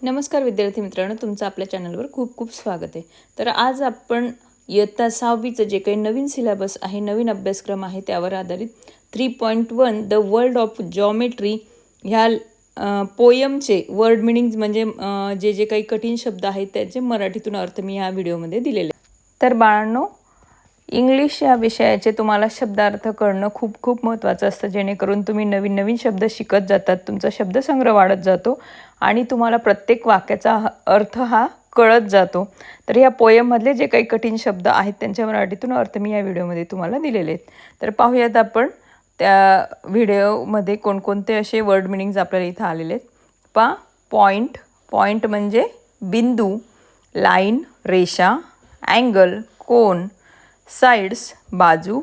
नमस्कार विद्यार्थी मित्रांनो, तुमचं आपल्या चॅनलवर खूप खूप स्वागत आहे। तर आज आपण इयत्ता 6वीचं जे काही नवीन सिलेबस आहे, नवीन अभ्यासक्रम आहे, त्यावर आधारित 3.1 द वर्ल्ड ऑफ जॉमेट्री ह्या पोयमचे वर्ड मिनिंग्स म्हणजे जे जे काही कठीण शब्द आहेत त्याचे मराठीतून अर्थ मी ह्या व्हिडिओमध्ये दिलेले। तर बाळांनो, इंग्लिश या विषयाचे तुम्हाला शब्दार्थ कळणं खूप खूप महत्त्वाचं असतं, जेणेकरून तुम्ही नवीन नवीन शब्द शिकत जातात, तुमचा शब्दसंग्रह वाढत जातो आणि तुम्हाला प्रत्येक वाक्याचा अर्थ हा कळत जातो। तर या पोयममधले जे काही कठीण शब्द आहेत त्यांच्या मराठीतून अर्थ मी या व्हिडिओमध्ये तुम्हाला दिलेले आहेत। तर पाहूयात आपण त्या व्हिडिओमध्ये कोणकोणते असे वर्ड मिनिंग्स आपल्याला इथं आलेले आहेत। पॉइंट, पॉइंट म्हणजे बिंदू, लाईन रेषा, अँगल कोन, साइड्स बाजू,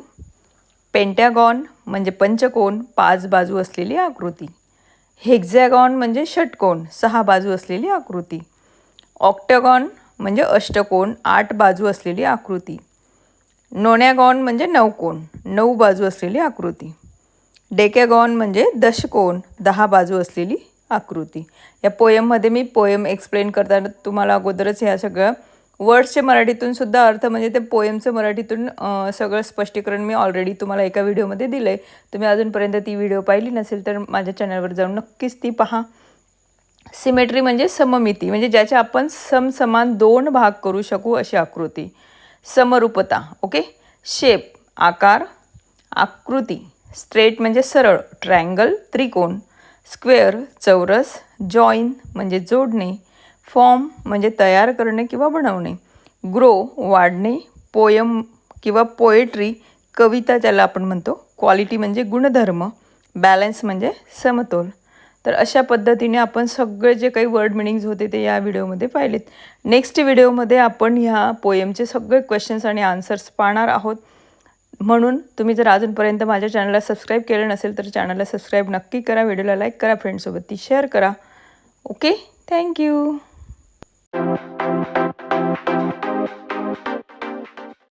पेंटॅगॉन म्हणजे पंचकोन 5 बाजू असलेली आकृती, हेक्झॅगॉन म्हणजे षटकोन 6 बाजू असलेली आकृती, ऑक्टॅगॉन म्हणजे अष्टकोन 8 बाजू असलेली आकृती, नोनॅगॉन म्हणजे नवकोन 9 बाजू असलेली आकृती, डेकॅगॉन म्हणजे दशकोन 10 बाजू असलेली आकृती। या पोयममध्ये मी पोयम एक्सप्लेन करताना तुम्हाला अगोदरच ह्या सगळ्या वर्ड्सचे मराठीतून सुद्धा अर्थ म्हणजे ते पोयमचं मराठीतून सगळं स्पष्टीकरण मी ऑलरेडी तुम्हाला एका व्हिडिओमध्ये दिलं आहे। तुम्ही अजूनपर्यंत ती व्हिडिओ पाहिली नसेल तर माझ्या चॅनलवर जाऊन नक्कीच ती पहा। सिमेट्री म्हणजे सममिती, म्हणजे ज्याचे आपण समसमान 2 भाग करू शकू अशी आकृती। समरूपता, ओके। शेप आकार, आकृती। स्ट्रेट म्हणजे सरळ, ट्रायंगल त्रिकोण, स्क्वेअर चौरस, जॉईन म्हणजे जोडणे, फॉर्म म्हणजे तयार करणे किंवा बनवणे, ग्रो वाढणे, पोयम किंवा पोएट्री कविता ज्याला आपण म्हणतो, क्वालिटी म्हणजे गुणधर्म, बॅलन्स म्हणजे समतोल। तर अशा पद्धतीने आपण सगळे जे काही वर्ड मिनिंग्स होते ते या व्हिडिओमध्ये पाहिलेत। नेक्स्ट व्हिडिओमध्ये आपण ह्या पोयमचे सगळे क्वेश्चन्स आणि आन्सर्स पाहणार आहोत। म्हणून तुम्ही जर अजूनपर्यंत माझ्या चॅनलला सबस्क्राईब केलं नसेल तर चॅनलला सबस्क्राईब नक्की करा, व्हिडिओला लाईक करा, फ्रेंड्ससोबत ती शेअर करा। Okay, thank you.